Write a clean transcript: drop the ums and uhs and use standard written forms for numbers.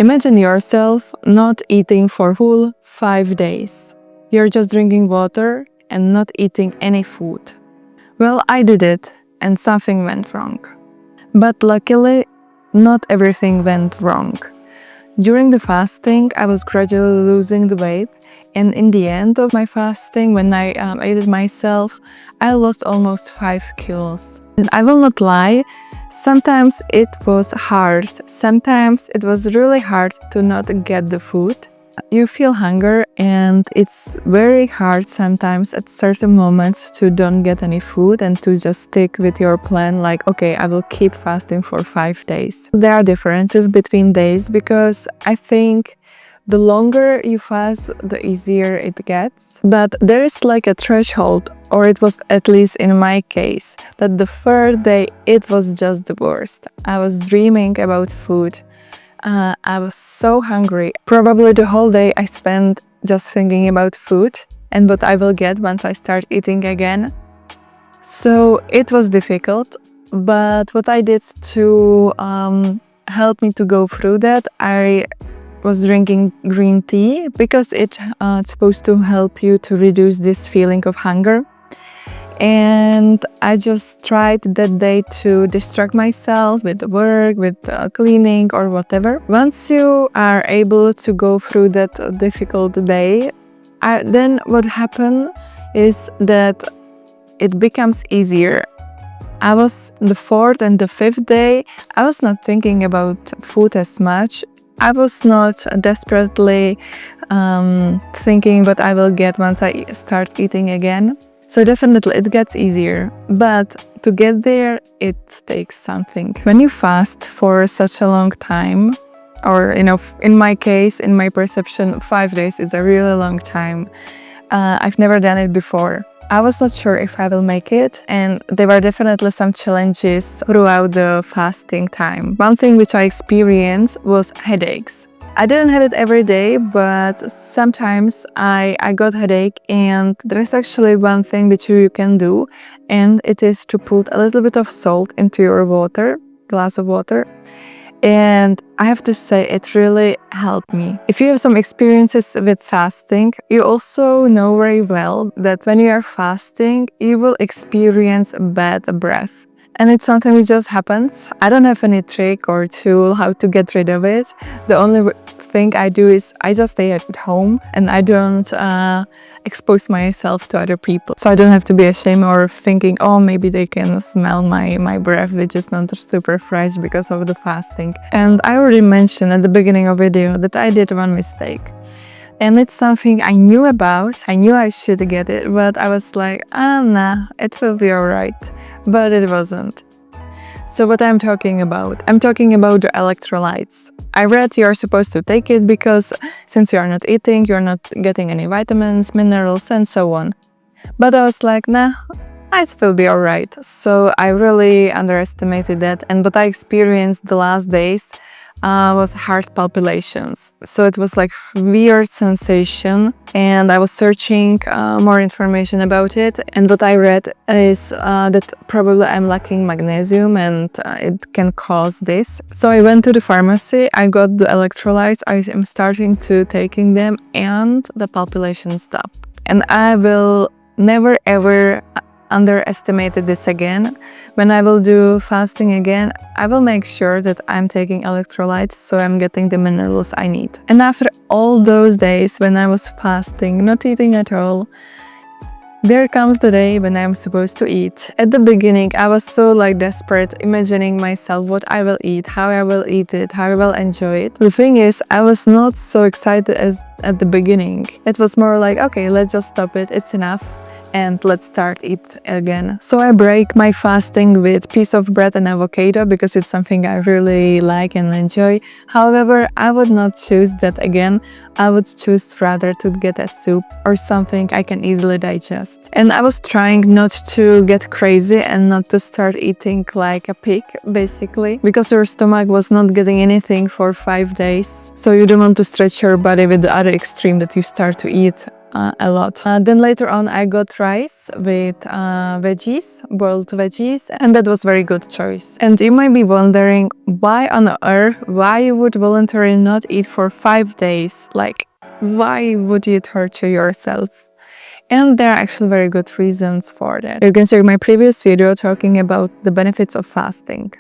Imagine yourself not eating for full 5 days. You're just drinking water and not eating any food. Well, I did it and something went wrong. But luckily, not everything went wrong. During the fasting, I was gradually losing the weight, and in the end of my fasting, when I ate it myself, I lost almost 5 kilos. And I will not lie, sometimes it was hard. Sometimes it was really hard to not get the food. You feel hunger and it's very hard sometimes at certain moments to don't get any food and to just stick with your plan like, okay, I will keep fasting for 5 days. There are differences between days because I think the longer you fast, the easier it gets. But there is like a threshold, or it was at least in my case, that the third day it was just the worst. I was dreaming about food. I was so hungry. Probably the whole day I spent just thinking about food and what I will get once I start eating again. So it was difficult, but what I did to help me to go through that, I was drinking green tea because it's supposed to help you to reduce this feeling of hunger. And I just tried that day to distract myself with work, with cleaning or whatever. Once you are able to go through that difficult day, then what happened is that it becomes easier. I was the 4th and the 5th day, I was not thinking about food as much. I was not desperately thinking what I will get once I start eating again. So definitely it gets easier, but to get there, it takes something. When you fast for such a long time, or in my case, in my perception, 5 days is a really long time. I've never done it before. I was not sure if I will make it, and there were definitely some challenges throughout the fasting time. One thing which I experienced was headaches. I didn't have it every day, but sometimes I got headache, and there is actually one thing which you can do, and it is to put a little bit of salt into your glass of water. And I have to say it really helped me. If you have some experiences with fasting, you also know very well that when you are fasting, you will experience bad breath. And it's something which just happens. I don't have any trick or tool how to get rid of it. The only thing I do is I just stay at home and I don't expose myself to other people. So I don't have to be ashamed or thinking, oh, maybe they can smell my breath, which is not super fresh because of the fasting. And I already mentioned at the beginning of the video that I did one mistake. And it's something I knew about. I knew I should get it, but I was like, nah, it will be alright. But it wasn't. So what I'm talking about? I'm talking about the electrolytes. I read you're supposed to take it because since you're not eating, you're not getting any vitamins, minerals, and so on. But I was like, nah, it will be alright. So I really underestimated that. And what I experienced the last days was heart palpitations. So it was like weird sensation, and I was searching more information about it, and what I read is that probably I'm lacking magnesium and it can cause this. So I went to the pharmacy, I got the electrolytes, I am starting to taking them, and the palpitations stopped. And I will never ever underestimated this again. When I will do fasting again, I will make sure that I'm taking electrolytes so I'm getting the minerals I need. And after all those days when I was fasting, not eating at all, there comes the day when I'm supposed to eat. At the beginning, I was so desperate, imagining myself what I will eat, how I will eat it, how I will enjoy it. The thing is, I was not so excited as at the beginning. It was more like, okay, let's just stop it, it's enough. And let's start it again. So I break my fasting with piece of bread and avocado because it's something I really like and enjoy. However, I would not choose that again. I would choose rather to get a soup or something I can easily digest. And I was trying not to get crazy and not to start eating like a pig, basically, because your stomach was not getting anything for 5 days. So you don't want to stretch your body with the other extreme that you start to eat a lot. Then later on I got rice with veggies, boiled veggies, and that was very good choice. And you might be wondering why on earth, why you would voluntarily not eat for 5 days? Like, why would you torture yourself? And there are actually very good reasons for that. You can check my previous video talking about the benefits of fasting.